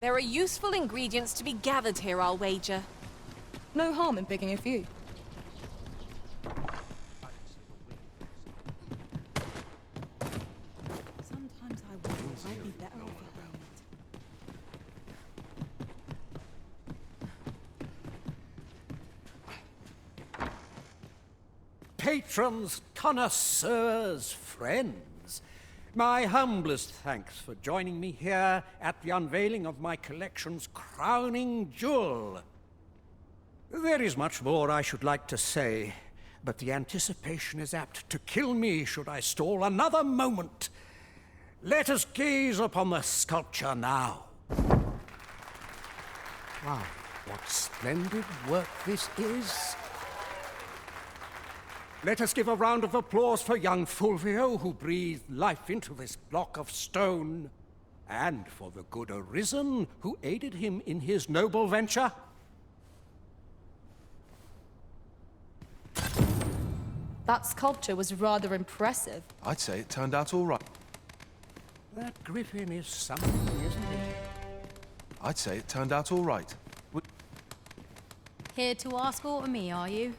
There are useful ingredients to be gathered here, I'll wager. No harm in picking a few. Sometimes I wonder if I'd be better off at home. Patrons, connoisseurs, friends, my humblest thanks for joining me here at the unveiling of my collection's crowning jewel. There is much more I should like to say, but the anticipation is apt to kill me should I stall another moment. Let us gaze upon the sculpture now. Wow, what splendid work this is. Let us give a round of applause for young Fulvio, who breathed life into this block of stone, and for the good Arisen, who aided him in his noble venture. That sculpture was rather impressive. I'd say it turned out all right. That griffin is something, isn't it? I'd say it turned out all right. Here to ask aught of me, are you?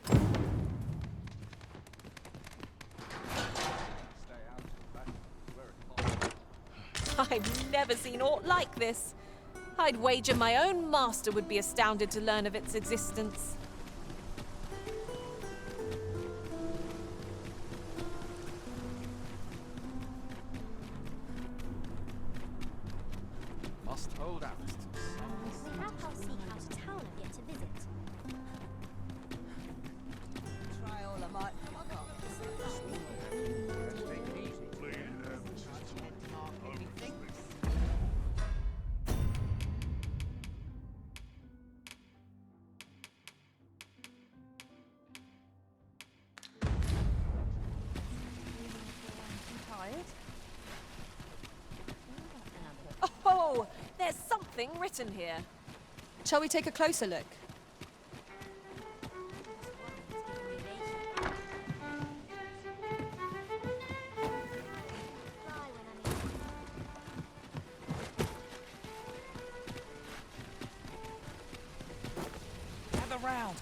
I've never seen aught like this. I'd wager my own master would be astounded to learn of its existence. Must hold out. We have our seek out of town have yet to visit. Try all I might. Oh, there's something written here. Shall we take a closer look?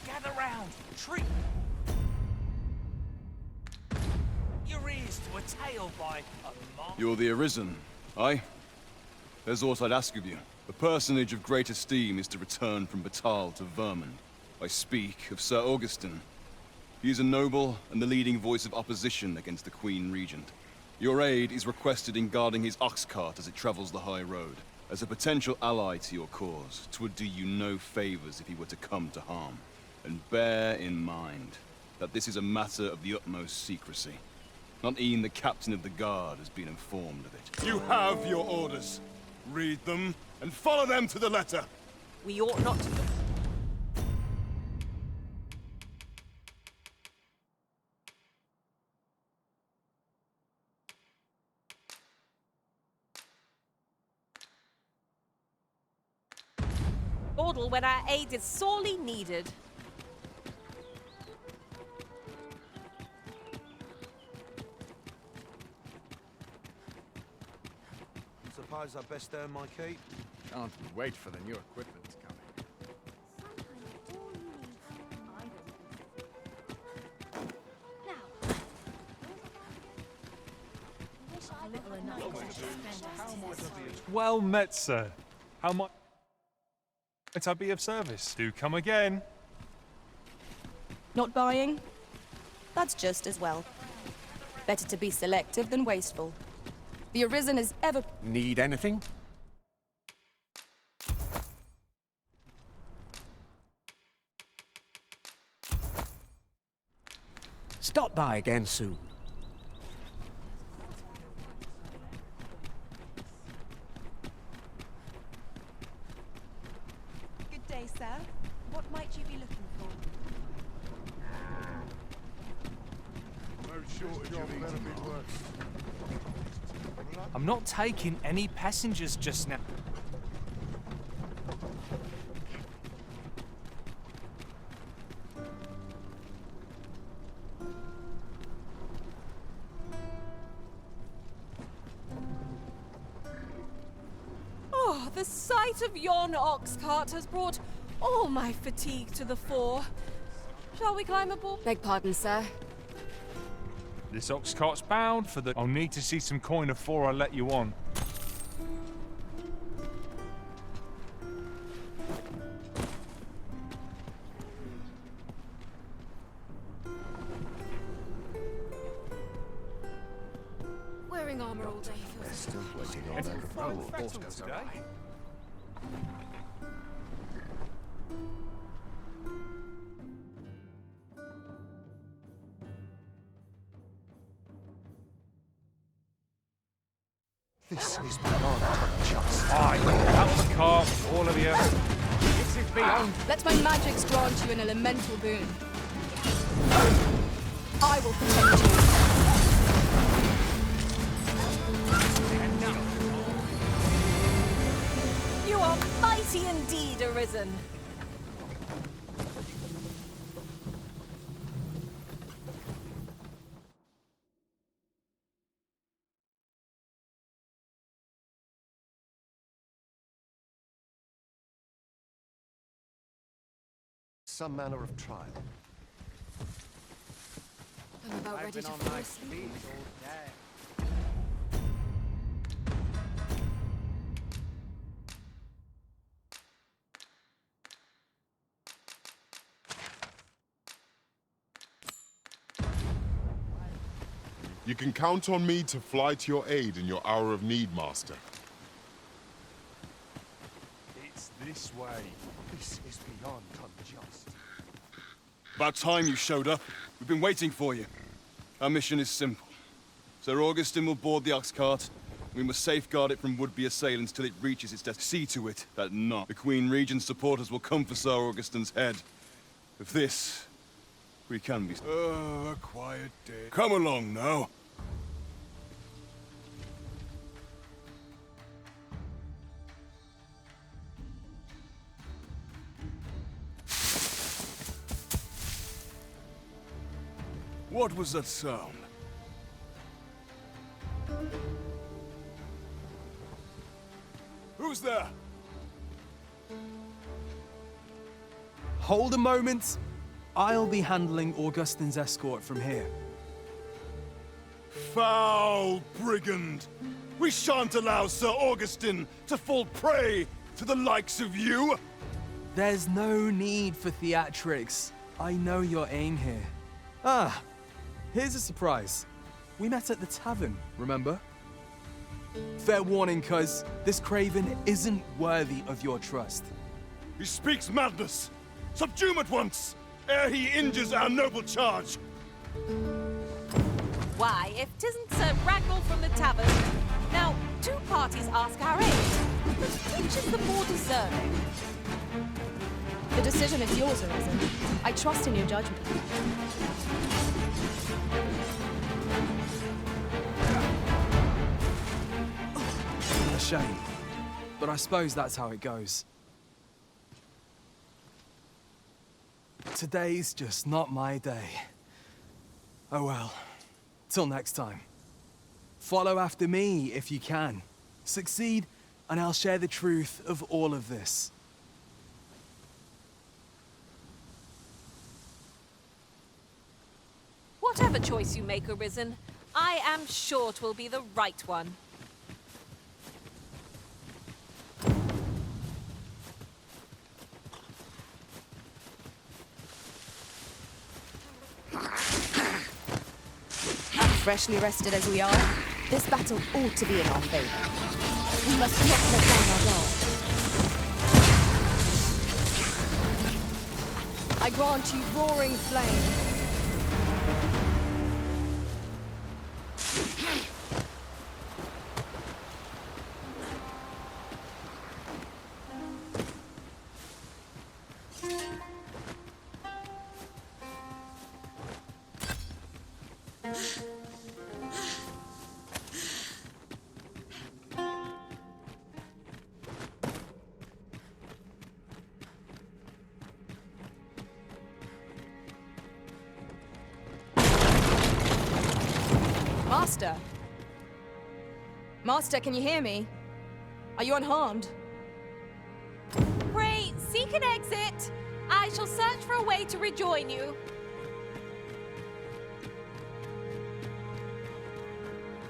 Gather round, treat. Your ears to a tale by a monk. You're the Arisen, aye? There's aught I'd ask of you. A personage of great esteem is to return from Batal to Vermund. I speak of Sir Augustin. He is a noble and the leading voice of opposition against the Queen Regent. Your aid is requested in guarding his ox cart as it travels the high road. As a potential ally to your cause, 'twould do you no favors if he were to come to harm. And bear in mind that this is a matter of the utmost secrecy. Not even the captain of the guard has been informed of it. You have your orders. Read them and follow them to the letter. We ought not to... Dawdle when our aid is sorely needed. Suppose I best earn my keep. Can't wait for the new equipment coming. Sometimes all you need now. Wish I Little enough to spend. Well met, sir. How much might I be of service? Do come again. Not buying? That's just as well. Better to be selective than wasteful. The Arisen is ever... Need anything? Stop by again soon. Good day, sir. What might you be looking for? I'm not taking any passengers just now. The sight of yon ox cart has brought all my fatigue to the fore. Shall we climb aboard? Beg pardon, sir. This ox cart's bound for the... I'll need to see some coin before I let you on. Wearing armor all day feels Still waiting on that Today? This is beyond just. Aye, out the cart, all of you. This is beyond. Let my magics grant you an elemental boon. I will protect you. You are mighty indeed, Arisen. Some manner of trial. I'm about I've ready been to on fall my asleep. feet all day. You can count on me to fly to your aid in your hour of need, Master. It's this way. This is beyond unjust. About time you showed up. We've been waiting for you. Our mission is simple. Sir Augustin will board the ox cart. We must safeguard it from would-be assailants till it reaches its destination. See to it that none. The Queen Regent's supporters will come for Sir Augustin's head. Of this, we can be... a quiet day. Come along now. What was that sound? Who's there? Hold a moment. I'll be handling Augustin's escort from here. Foul brigand! We shan't allow Sir Augustin to fall prey to the likes of you! There's no need for theatrics. I know your aim here. Ah, here's a surprise. We met at the tavern, remember? Fair warning, cuz this craven isn't worthy of your trust. He speaks madness! Subdue him at once, ere he injures our noble charge! Why, if 'tisn't Sir Rahgnarr from the tavern. Now, two parties ask our aid. But which is the more deserving? The decision is yours, Arisen. I trust in your judgment. A shame. But I suppose that's how it goes. Today's just not my day. Oh well. Till next time. Follow after me if you can. Succeed, and I'll share the truth of all of this. Whatever choice you make, Arisen, I am sure 'twill be the right one. Freshly rested as we are, this battle ought to be in our favor. We must not let down our guard. I grant you roaring flame. Master? Master, can you hear me? Are you unharmed? take an exit. I shall search for a way to rejoin you.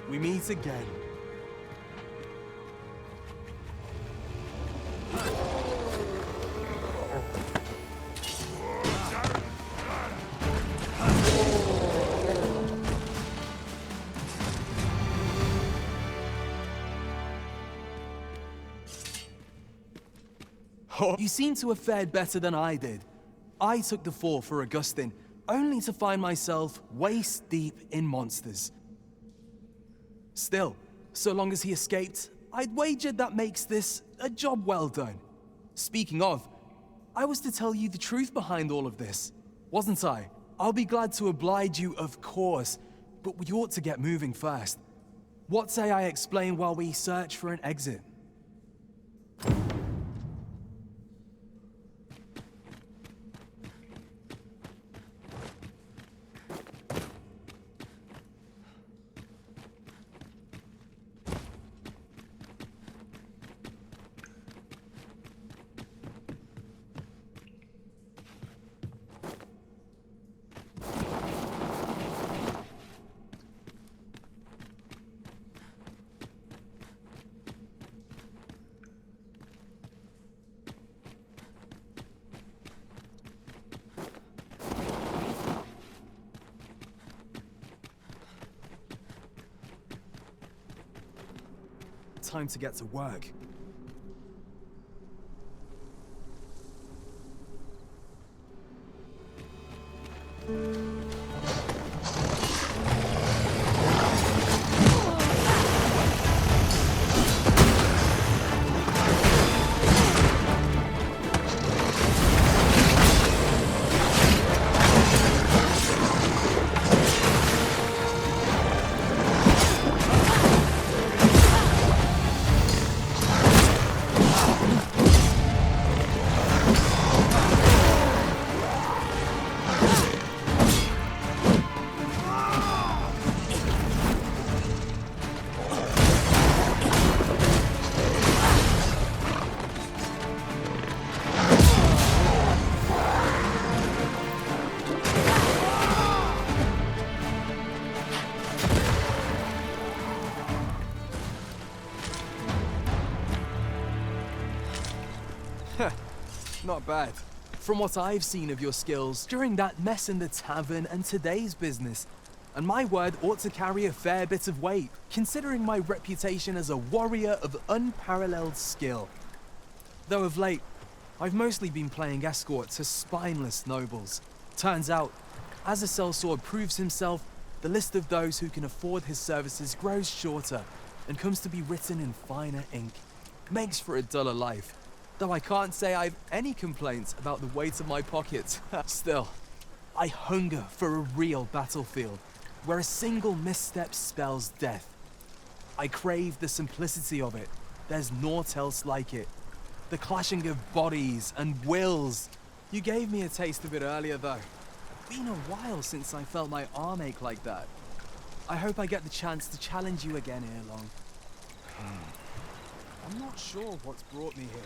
We meet again. You seem to have fared better than I did. I took the fall for Augustin, only to find myself waist deep in monsters. Still, so long as he escaped, I'd wagered that makes this a job well done. Speaking of, I was to tell you the truth behind all of this, wasn't I? I'll be glad to oblige you, of course, but we ought to get moving first. What say I explain while we search for an exit? Time to get to work. Not bad. From what I've seen of your skills during that mess in the tavern and today's business, and my word ought to carry a fair bit of weight, considering my reputation as a warrior of unparalleled skill. Though of late, I've mostly been playing escort to spineless nobles. Turns out, as a sellsword proves himself, the list of those who can afford his services grows shorter and comes to be written in finer ink. Makes for a duller life. Though I can't say I've any complaints about the weight of my pockets. Still, I hunger for a real battlefield, where a single misstep spells death. I crave the simplicity of it. There's naught else like it. The clashing of bodies and wills. You gave me a taste of it earlier, though. Been a while since I felt my arm ache like that. I hope I get the chance to challenge you again ere long. I'm not sure what's brought me here.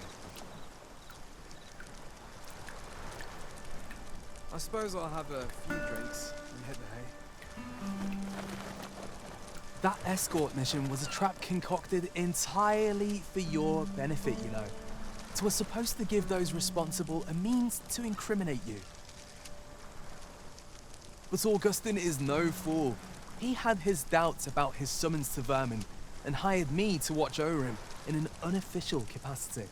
I suppose I'll have a few drinks and hit the hay. That escort mission was a trap concocted entirely for your benefit, you know. It was supposed to give those responsible a means to incriminate you. But Augustin is no fool. He had his doubts about his summons to Vermin and hired me to watch over him in an unofficial capacity.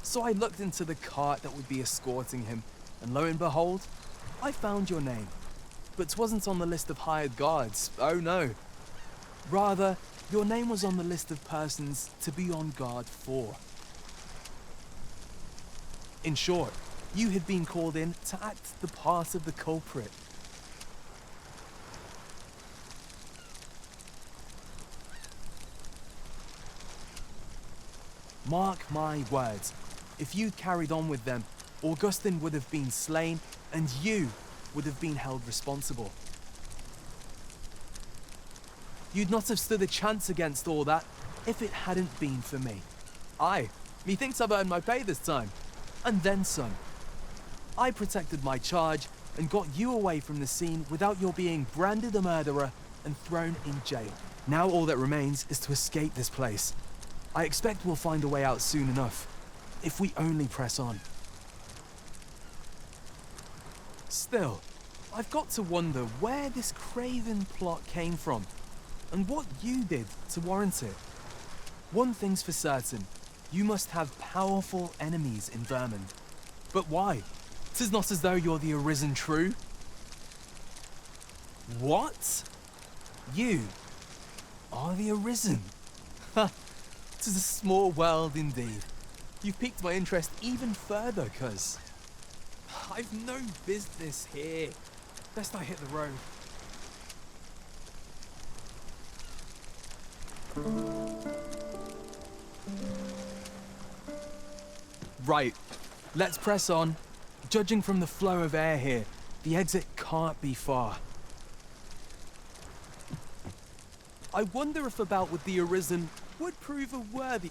So I looked into the cart that would be escorting him, and lo and behold, I found your name. But 'twasn't on the list of hired guards, oh no. Rather, your name was on the list of persons to be on guard for. In short, you had been called in to act the part of the culprit. Mark my words, if you'd carried on with them, Augustin would have been slain, and you would have been held responsible. You'd not have stood a chance against all that if it hadn't been for me. Aye, methinks I've earned my pay this time. and then some. I protected my charge and got you away from the scene without your being branded a murderer and thrown in jail. Now all that remains is to escape this place. I expect we'll find a way out soon enough, if we only press on. Still, I've got to wonder where this craven plot came from, and what you did to warrant it. One thing's for certain, you must have powerful enemies in Vermund. But why? 'Tis not as though you're the Arisen True. What? You are the Arisen? Ha! 'Tis a small world indeed. You've piqued my interest even further, cuz I've no business here. Best I hit the road. Right, let's press on. Judging from the flow of air here, the exit can't be far. I wonder if a bout with the Arisen would prove a worthy...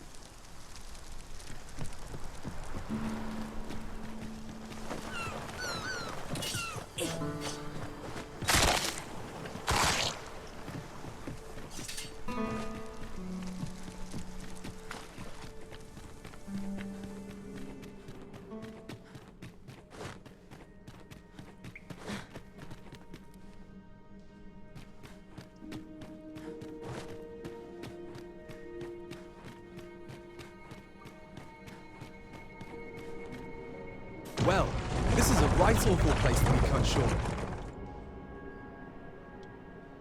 Well, this is a right awful place to be cut short.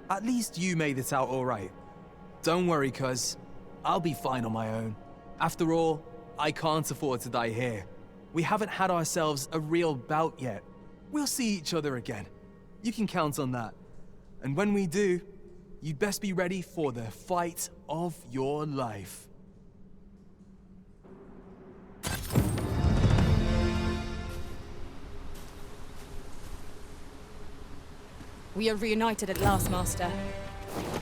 At least you made it out all right. Don't worry, cuz. I'll be fine on my own. After all, I can't afford to die here. We haven't had ourselves a real bout yet. We'll see each other again. You can count on that. And when we do, you'd best be ready for the fight of your life. We are reunited at last, Master.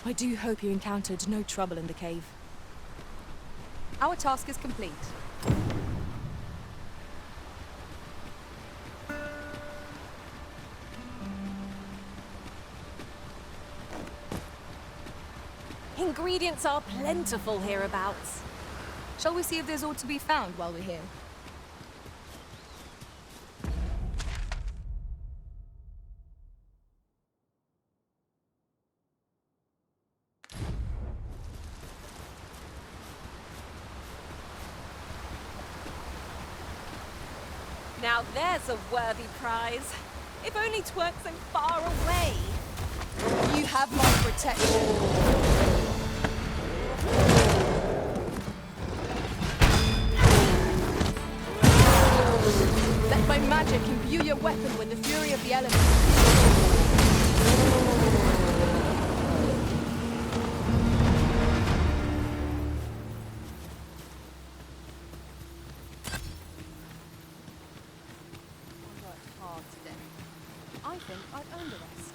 I do hope you encountered no trouble in the cave. Our task is complete. Ingredients are plentiful hereabouts. Shall we see if there's aught to be found while we're here? Now there's a worthy prize. If only 'tweren't so far away. You have my protection. Let my magic imbue your weapon with the fury of the elements. I think I've earned a rest.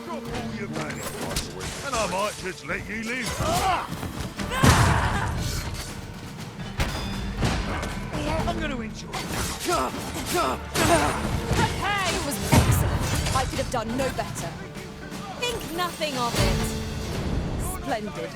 Drop all your money, and I might just let you live. I'm going to enjoy it. Hey! It was excellent. I could have done no better. Think nothing of it. Splendid.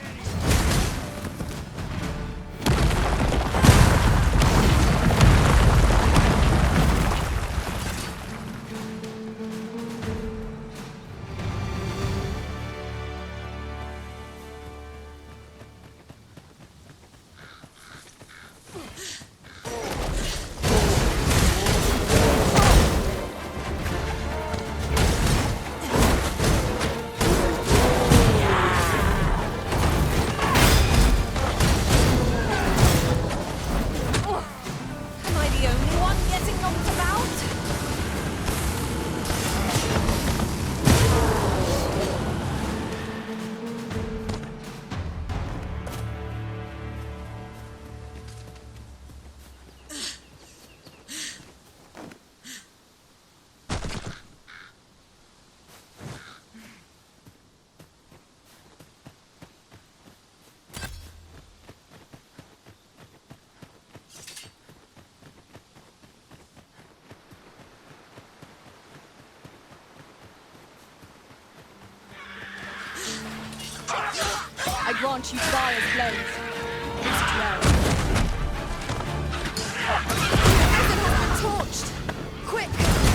grant you fire's blaze. This well. The prison has been torched! Quick!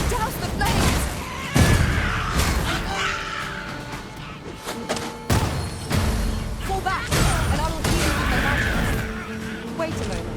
Douse the flames! Fall back, and I will heal you with my magic. Wait a moment.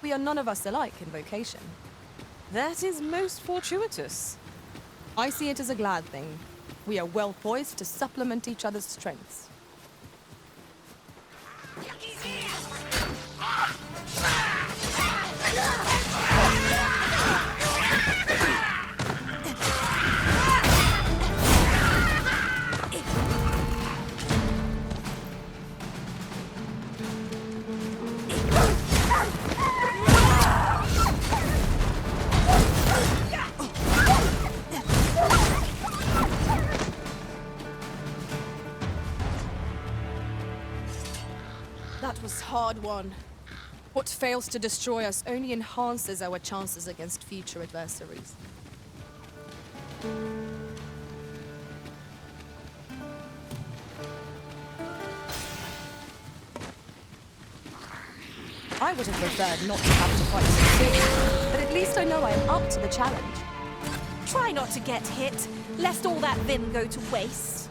We are none of us alike in vocation. That is most fortuitous. I see it as a glad thing. We are well poised to supplement each other's strengths. That was hard won. What fails to destroy us only enhances our chances against future adversaries. I would have preferred not to have to fight so soon, but at least I know I am up to the challenge. Try not to get hit, lest all that vim go to waste.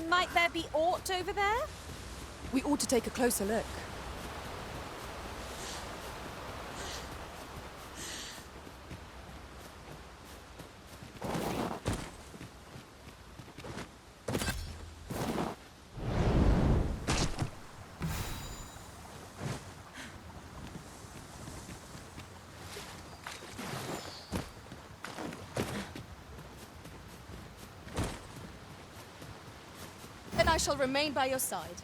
Might there be aught over there? We ought to take a closer look. Then I shall remain by your side.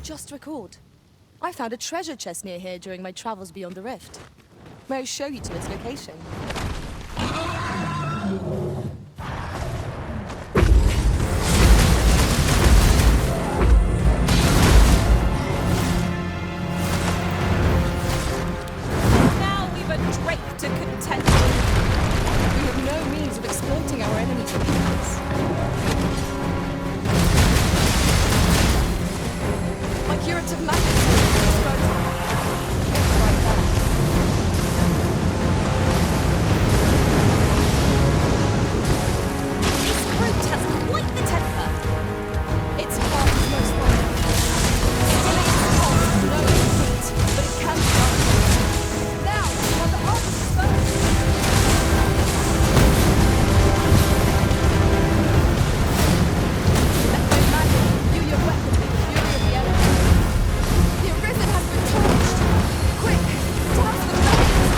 Just recalled. I found a treasure chest near here during my travels beyond the rift. May I show you to its location? Now we've a Drake to contend with. We have no means of exploiting our enemies' weakness. My curative magic is right This brute has quite the temper. Its heart is most wonderful. Still it's hot, no heat, but it can be done. Now, while the harvest is first. Let my magic imbue your weapon with the fury of the elements. The Arisen has been torched. Quick, douse the flames.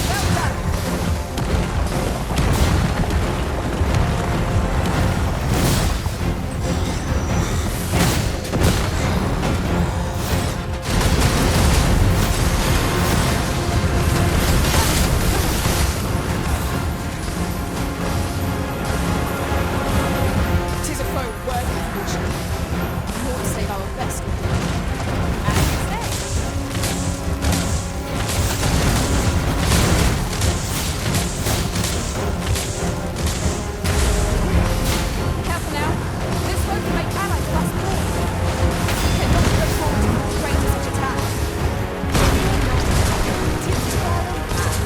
Well done. Tis a foe worthy of caution. Nor to save our best with it. As you say. Careful now. This foe can make allies of us more. Cannot look forward to more range of such attacks. Tis to our own path.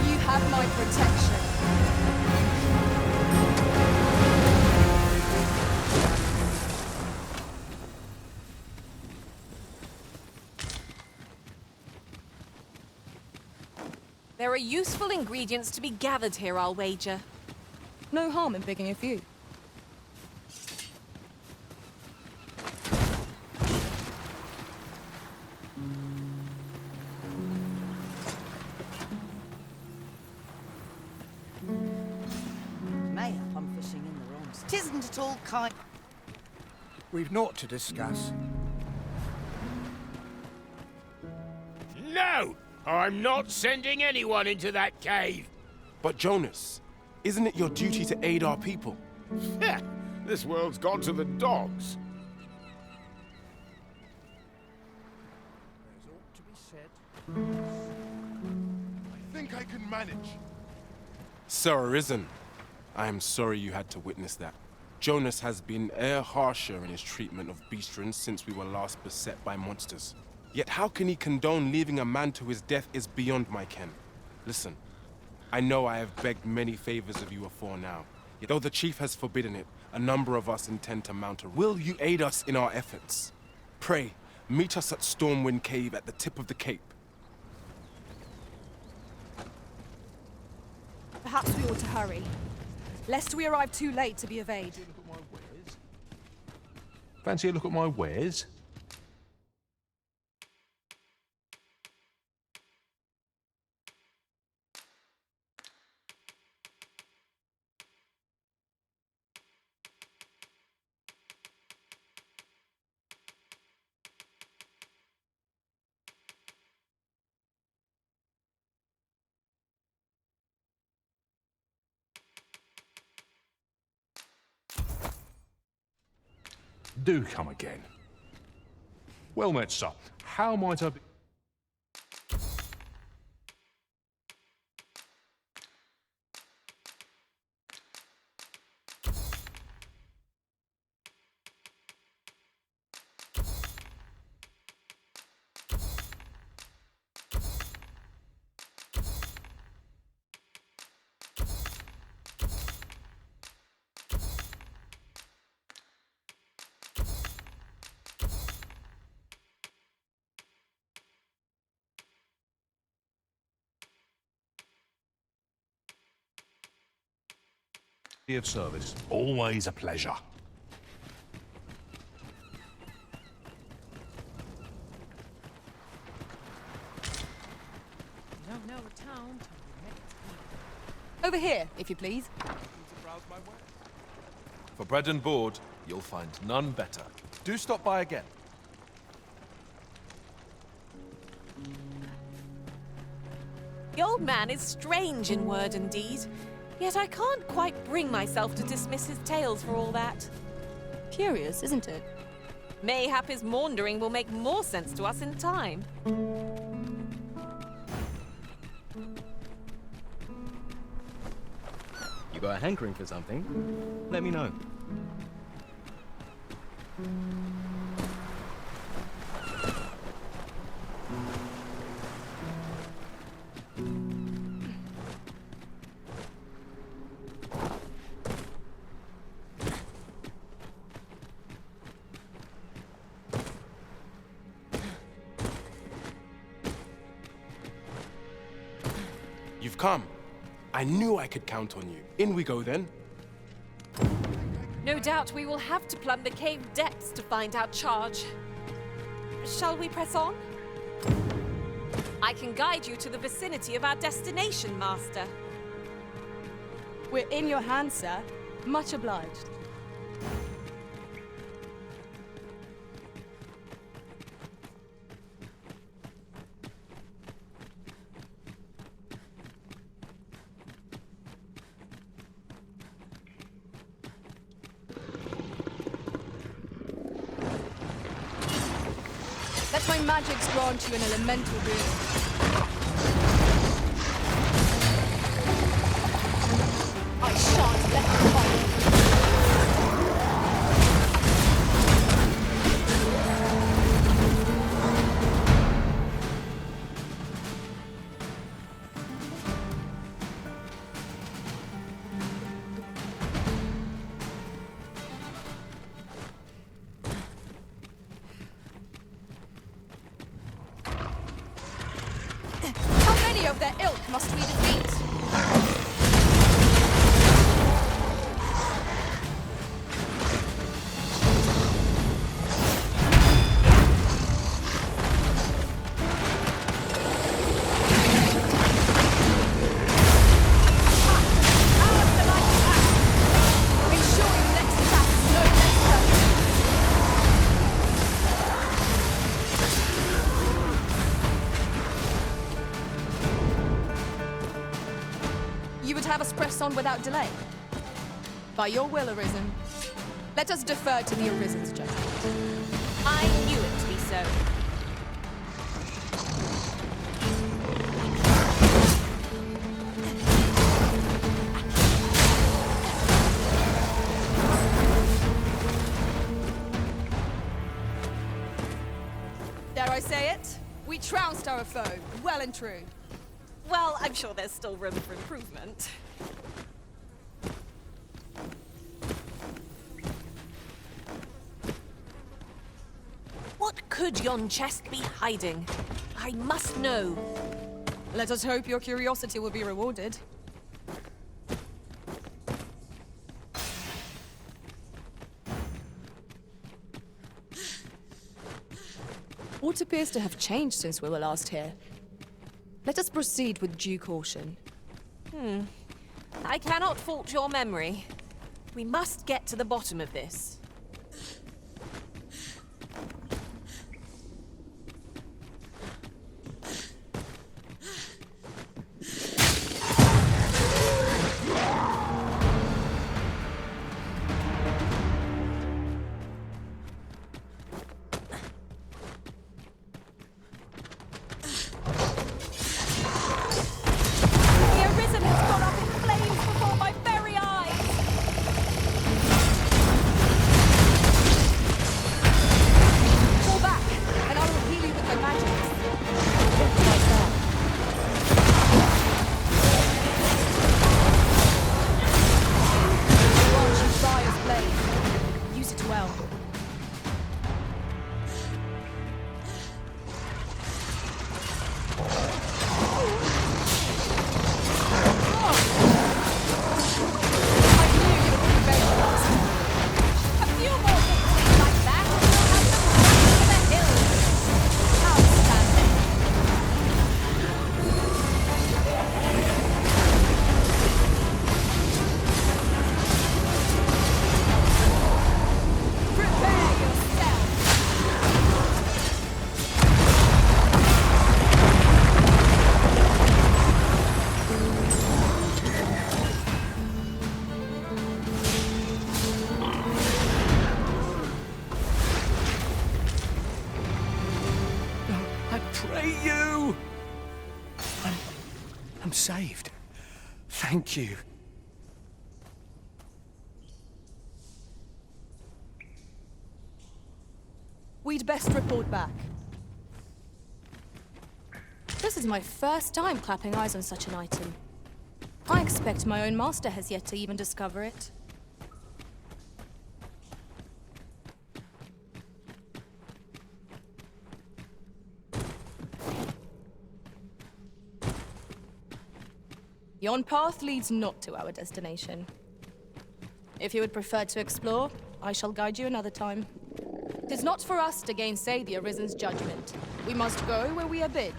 You have my protection. There are useful ingredients to be gathered here, I'll wager. No harm in picking a few. Mayhap I'm fishing in the wrongs. Tisn't it all kind? We've naught to discuss. No! I'm not sending anyone into that cave! But Jonas, isn't it your duty to aid our people? This world's gone to the dogs. There's ought to be said. I think I can manage. Sir Arisen, I am sorry you had to witness that. Jonas has been e'er harsher in his treatment of beastrons since we were last beset by monsters. Yet how can he condone leaving a man to his death is beyond my ken. Listen, I know I have begged many favors of you afore now. Yet though the chief has forbidden it, a number of us intend to mount a. Will you aid us in our efforts? Pray, meet us at Stormwind Cave at the tip of the cape. Perhaps we ought to hurry, lest we arrive too late to be of aid. Fancy a look at my wares? Do come again. Well met, sir. How might I be... Be of service. Always a pleasure. No, a town. Over here, if you please. For bread and board, you'll find none better. Do stop by again. The old man is strange in word and deed, yet I can't quite bring myself to dismiss his tales for all that. Curious, isn't it? Mayhap his maundering will make more sense to us in time. You got a hankering for something? Let me know. You've come. I knew I could count on you. In we go then. No doubt we will have to plumb the cave depths to find our charge. Shall we press on? I can guide you to the vicinity of our destination, Master. We're in your hands, sir. Much obliged. Let my magics grant you an elemental boon. I shan't let you follow. How many of their ilk must we defeat? You would have us press on without delay? By your will, Arisen. Let us defer to the Arisen's judgment. I knew it to be so. Dare I say it? We trounced our foe, well and true. Well, I'm sure there's still room for improvement. What could yon chest be hiding? I must know. Let us hope your curiosity will be rewarded. What appears to have changed since we were last here? Let us proceed with due caution. I cannot fault your memory. We must get to the bottom of this. Only you! I'm saved. Thank you. We'd best report back. This is my first time clapping eyes on such an item. I expect my own master has yet to even discover it. Yon path leads not to our destination. If you would prefer to explore, I shall guide you another time. 'Tis not for us to gainsay the Arisen's judgment. We must go where we are bid.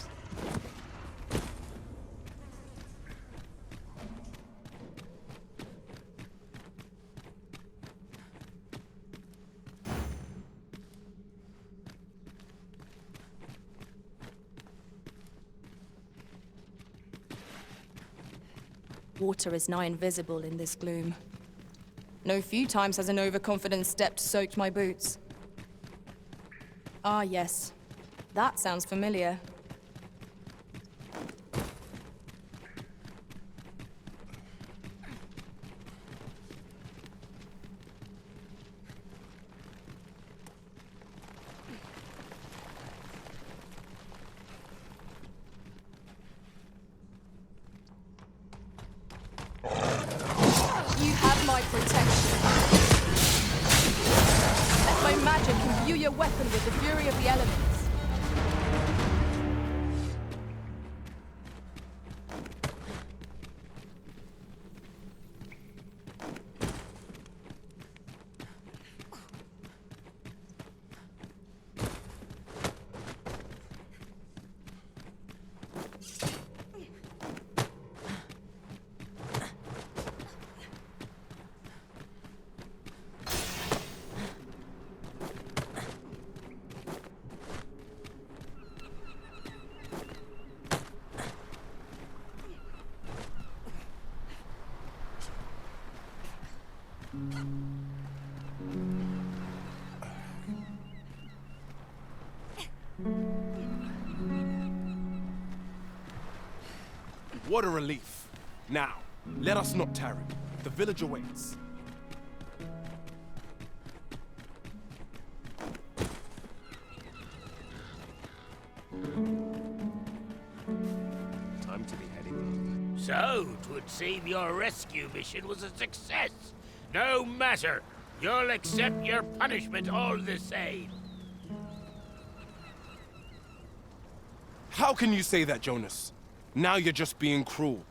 Water is nigh invisible in this gloom. No few times has an overconfident step soaked my boots. Ah, yes. That sounds familiar. You have my protection. Let my magic imbue your weapon with the fury of the elements. What a relief. Now, let us not tarry. The village awaits. Time to be heading. So, 'twould seem your rescue mission was a success. No matter. You'll accept your punishment all the same. How can you say that, Jonas? Now you're just being cruel.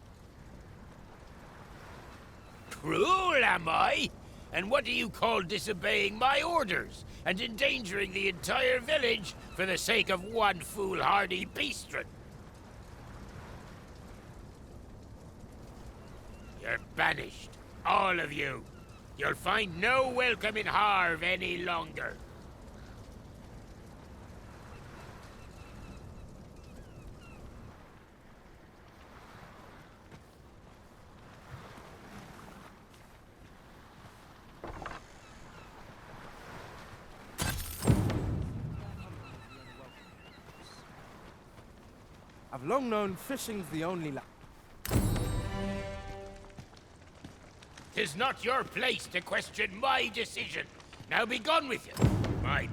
Cruel, am I? And what do you call disobeying my orders and endangering the entire village for the sake of one foolhardy beastren? You're banished, all of you. You'll find no welcome in Harv any longer. I've long known fishing's the only life. 'Tis not your place to question my decision. Now be gone with you. Mine.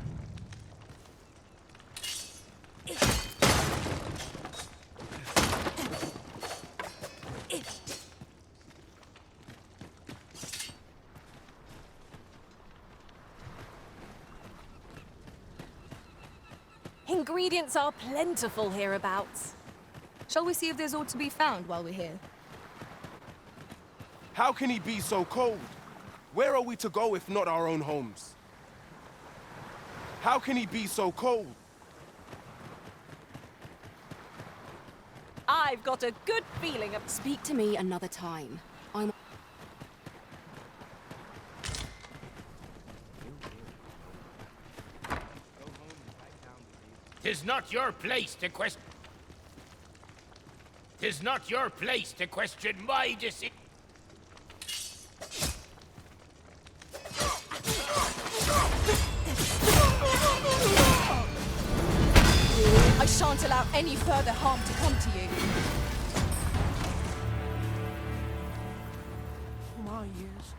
Ingredients are plentiful hereabouts. Shall we see if there's aught to be found while we're here? How can he be so cold? Where are we to go if not our own homes? How can he be so cold? I've got a good feeling of... Speak to me another time. I'm... 'Tis not your place to question... 'Tis not your place to question my decision. I shan't allow any further harm to come to you. My ears.